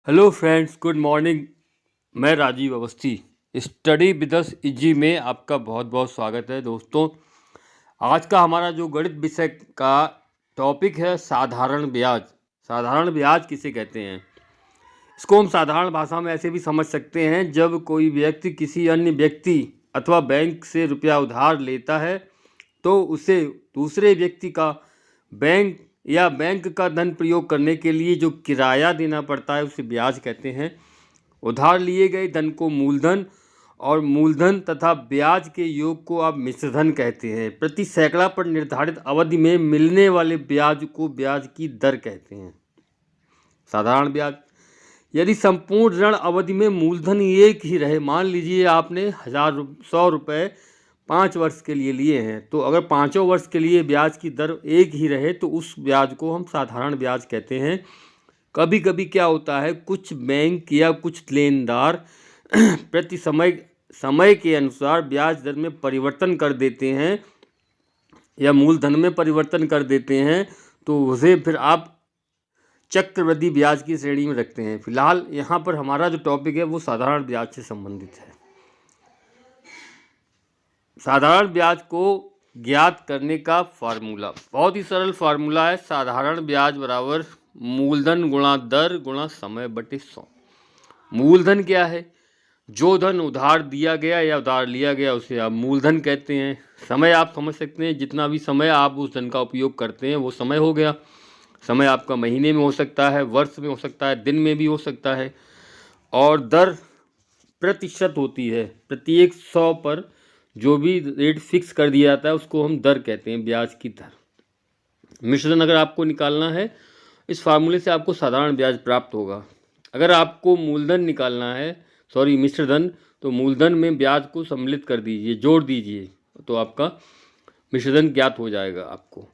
Hello friends, good morning. मैं Rajeev Awasthi. Study with us easy में आपका बहुत बहुत स्वागत है। दोस्तों, आज का हमारा जो गणित विषय का टॉपिक है साधारण ब्याज। साधारण ब्याज किसे कहते हैं? इसको हम साधारण भाषा में ऐसे भी समझ सकते हैं, जब कोई व्यक्ति किसी अन्य व्यक्ति अथवा बैंक से रुपया उधार लेता है तो उसे दूसरे व्यक्ति का बैंक या बैंक का धन प्रयोग करने के लिए जो किराया देना पड़ता है उसे ब्याज कहते हैं। उधार लिए गए धन को मूलधन और मूलधन तथा ब्याज के योग को आप मिश्रधन कहते हैं। प्रति सैकड़ा पर निर्धारित अवधि में मिलने वाले ब्याज को ब्याज की दर कहते हैं। साधारण ब्याज, यदि संपूर्ण ऋण अवधि में मूलधन एक ही रहे, मान लीजिए आपने 100 रुपये 5 वर्ष के लिए लिए हैं, तो अगर पाँचों वर्ष के लिए ब्याज की दर एक ही रहे तो उस ब्याज को हम साधारण ब्याज कहते हैं। कभी कभी क्या होता है, कुछ बैंक या कुछ लेनदार प्रति समय के अनुसार ब्याज दर में परिवर्तन कर देते हैं या मूलधन में परिवर्तन कर देते हैं, तो उसे फिर आप चक्रवृद्धि ब्याज की श्रेणी में रखते हैं। फिलहाल यहाँ पर हमारा जो टॉपिक है वो साधारण ब्याज से संबंधित है। साधारण ब्याज को ज्ञात करने का फार्मूला बहुत ही सरल फार्मूला है। साधारण ब्याज बराबर मूलधन गुणा दर गुणा समय बटे 100। मूलधन क्या है? जो धन उधार दिया गया या उधार लिया गया उसे आप मूलधन कहते हैं। समय आप समझ सकते हैं, जितना भी समय आप उस धन का उपयोग करते हैं वो समय हो गया। समय आपका महीने में हो सकता है, वर्ष में हो सकता है, दिन में भी हो सकता है। और दर प्रतिशत होती है। प्रत्येक 100 पर जो भी रेट फिक्स कर दिया जाता है उसको हम दर कहते हैं, ब्याज की दर। मिश्रधन अगर आपको निकालना है, इस फार्मूले से आपको साधारण ब्याज प्राप्त होगा। अगर आपको मूलधन निकालना है, मिश्रधन, तो मूलधन में ब्याज को सम्मिलित कर दीजिए, जोड़ दीजिए, तो आपका मिश्रधन ज्ञात हो जाएगा आपको।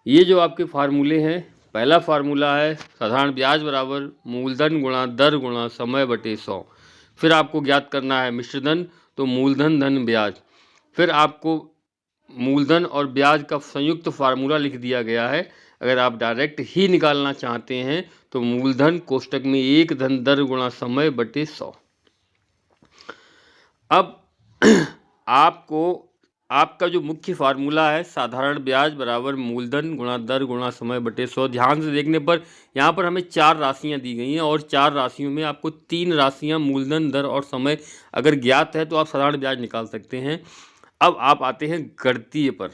ये जो आपके फार्मूले हैं, पहला फार्मूला है साधारण ब्याज बराबर मूलधन गुणा दर गुणा समय बटे 100। फिर आपको ज्ञात करना है मिश्रधन, तो मूलधन धन ब्याज। फिर आपको मूलधन और ब्याज का संयुक्त फार्मूला लिख दिया गया है। अगर आप डायरेक्ट ही निकालना चाहते हैं तो मूलधन कोष्टक में 1 धन दर गुणा समय बटे 100। अब आपका जो मुख्य फार्मूला है साधारण ब्याज बराबर मूलधन गुणा दर गुणा समय बटे 100, ध्यान से देखने पर यहाँ पर हमें 4 राशियाँ दी गई हैं और 4 राशियों में आपको 3 राशियाँ मूलधन दर और समय अगर ज्ञात है तो आप साधारण ब्याज निकाल सकते हैं। अब आप आते हैं गणितीय पर।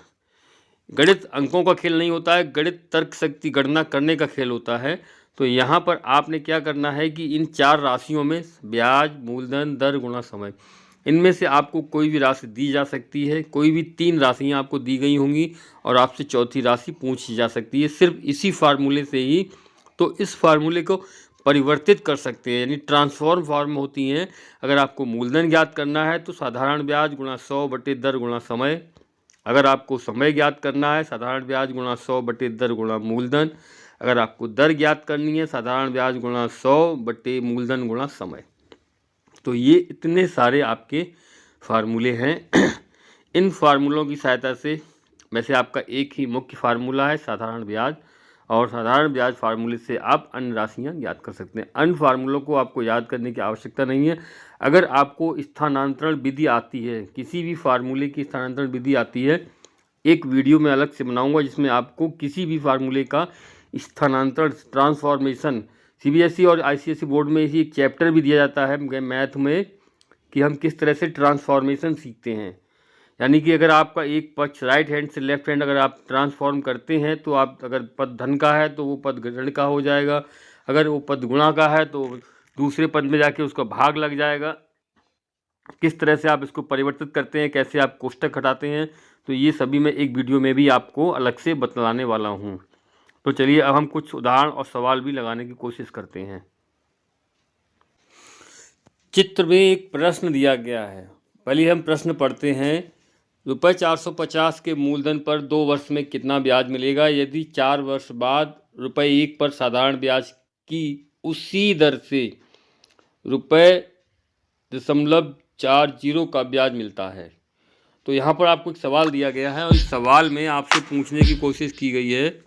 गणित अंकों का खेल नहीं होता है, गणित तर्क शक्ति गणना करने का खेल होता है। तो यहाँ पर आपने क्या करना है कि इन 4 राशियों में ब्याज मूलधन दर गुणा समय, इनमें से आपको कोई भी राशि दी जा सकती है। कोई भी 3 राशियाँ आपको दी गई होंगी और आपसे चौथी राशि पूछी जा सकती है, सिर्फ इसी फार्मूले से ही। तो इस फार्मूले को परिवर्तित कर सकते हैं, यानी ट्रांसफॉर्म फॉर्म होती हैं। अगर आपको मूलधन ज्ञात करना है तो साधारण ब्याज गुणा 100 बटे दर गुणा समय। अगर आपको समय ज्ञात करना है, साधारण ब्याज गुणा 100 बटे दर गुणा मूलधन। अगर आपको दर ज्ञात करनी है, साधारण ब्याज गुणा 100 बटे मूलधन गुणा समय। तो ये इतने सारे आपके फार्मूले हैं। इन फार्मूलों की सहायता से, वैसे आपका एक ही मुख्य फार्मूला है साधारण ब्याज, और साधारण ब्याज फार्मूले से आप अन्य राशियाँ ज्ञात कर सकते हैं। अन्य फार्मूलों को आपको याद करने की आवश्यकता नहीं है। अगर आपको स्थानांतरण विधि आती है, किसी भी फार्मूले की स्थानांतरण विधि आती है, एक वीडियो में अलग से बनाऊंगा जिसमें आपको किसी भी फार्मूले का स्थानांतरण ट्रांसफॉर्मेशन, सीबीएसई और आईसीएसई बोर्ड में इसी एक चैप्टर भी दिया जाता है मैथ में कि हम किस तरह से ट्रांसफॉर्मेशन सीखते हैं। यानी कि अगर आपका एक पक्ष राइट हैंड से लेफ्ट हैंड अगर आप ट्रांसफॉर्म करते हैं तो आप, अगर पद धन का है तो वो पद ऋण का हो जाएगा, अगर वो पद गुणा का है तो दूसरे पद में जाके उसका भाग लग जाएगा। किस तरह से आप इसको परिवर्तित करते हैं, कैसे आप कोष्टक हटाते हैं, तो ये सभी मैं एक वीडियो में भी आपको अलग से बतलाने वाला हूँ। तो चलिए अब हम कुछ उदाहरण और सवाल भी लगाने की कोशिश करते हैं। चित्र में एक प्रश्न दिया गया है। पहले हम प्रश्न पढ़ते हैं। रुपये 450 के मूलधन पर 2 वर्ष में कितना ब्याज मिलेगा यदि 4 वर्ष बाद रुपये 1 पर साधारण ब्याज की उसी दर से ₹0.40 का ब्याज मिलता है। तो यहाँ पर आपको एक सवाल दिया गया है और इस सवाल में आपसे पूछने की कोशिश की गई है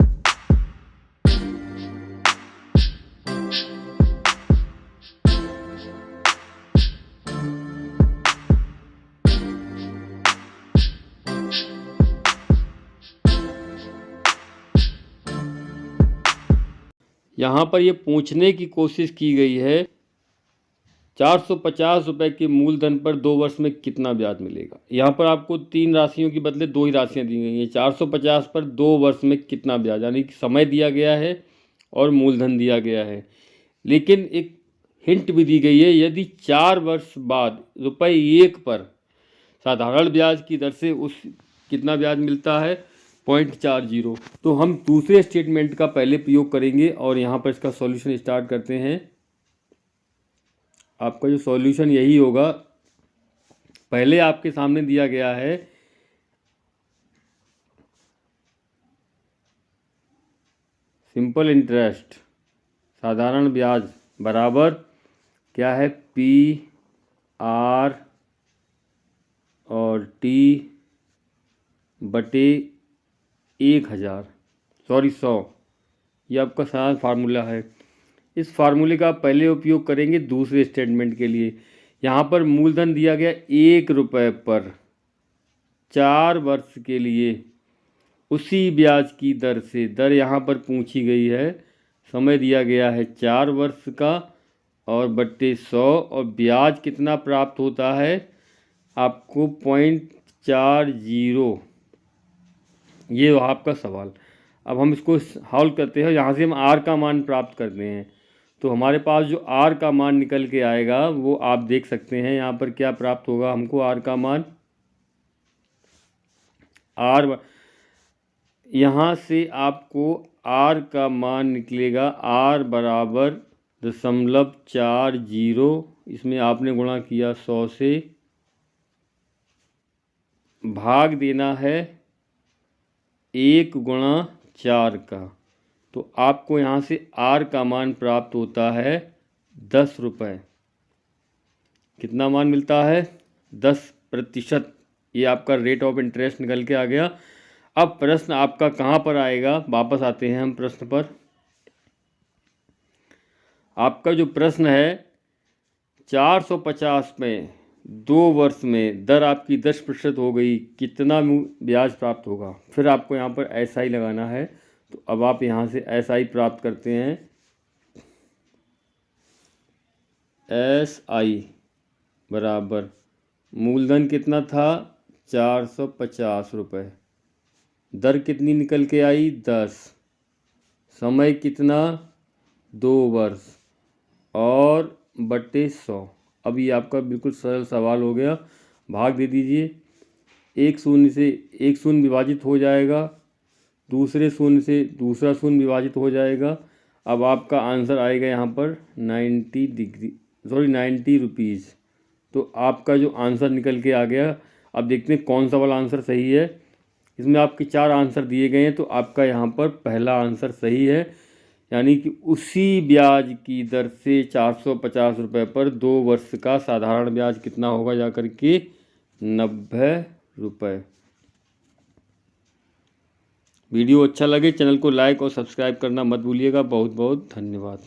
यहाँ पर ये पूछने की कोशिश की गई है 450 रुपये के मूलधन पर 2 वर्ष में कितना ब्याज मिलेगा। यहाँ पर आपको 3 राशियों के बदले 2 ही राशियाँ दी गई हैं। 450 पर 2 वर्ष में कितना ब्याज, यानी कि समय दिया गया है और मूलधन दिया गया है। लेकिन एक हिंट भी दी गई है, यदि 4 वर्ष बाद ₹1 पर साधारण ब्याज की दर से उस कितना ब्याज मिलता है 0.40। तो हम दूसरे स्टेटमेंट का पहले प्रयोग करेंगे और यहाँ पर इसका सॉल्यूशन स्टार्ट करते हैं। आपका जो सॉल्यूशन यही होगा, पहले आपके सामने दिया गया है सिंपल इंटरेस्ट साधारण ब्याज बराबर क्या है PR और T बटे 1000 100। ये आपका साधारण फार्मूला है। इस फार्मूले का पहले उपयोग करेंगे दूसरे स्टेटमेंट के लिए। यहाँ पर मूलधन दिया गया ₹1 पर 4 वर्ष के लिए उसी ब्याज की दर से, दर यहाँ पर पूछी गई है, समय दिया गया है 4 वर्ष का और बट्टे 100, और ब्याज कितना प्राप्त होता है आपको 0.40। ये आपका सवाल। अब हम इसको हल करते हैं। यहाँ से हम R का मान प्राप्त करते हैं, तो हमारे पास जो R का मान निकल के आएगा वो आप देख सकते हैं। यहाँ पर क्या प्राप्त होगा हमको, R का मान, R यहाँ से आपको R का मान निकलेगा R बराबर 0.40। इसमें आपने गुणा किया 100 से, भाग देना है 1 गुणा 4 का, तो आपको यहाँ से R का मान प्राप्त होता है 10 रुपये। कितना मान मिलता है 10%। ये आपका रेट ऑफ इंटरेस्ट निकल के आ गया। अब प्रश्न आपका कहाँ पर आएगा, वापस आते हैं हम प्रश्न पर। आपका जो प्रश्न है 450 में 2 वर्ष में दर आपकी 10% हो गई, कितना ब्याज प्राप्त होगा। फिर आपको यहाँ पर SI लगाना है, तो अब आप यहाँ से SI प्राप्त करते हैं। SI बराबर मूलधन कितना था 450 रुपये, दर कितनी निकल के आई 10, समय कितना 2 वर्ष और बट्टे 100। अब ये आपका बिल्कुल सरल सवाल हो गया। भाग दे दीजिए, एक शून्य से एक शून्य विभाजित हो जाएगा, दूसरे शून्य से दूसरा शून्य विभाजित हो जाएगा। अब आपका आंसर आएगा यहाँ पर 90 रुपीज़। तो आपका जो आंसर निकल के आ गया। अब देखते हैं कौन सा वाला आंसर सही है। इसमें आपके 4 आंसर दिए गए हैं, तो आपका यहाँ पर पहला आंसर सही है, यानी कि उसी ब्याज की दर से 450 रुपये पर 2 वर्ष का साधारण ब्याज कितना होगा, जाकर के 90 रुपये। वीडियो अच्छा लगे चैनल को लाइक और सब्सक्राइब करना मत भूलिएगा। बहुत बहुत धन्यवाद।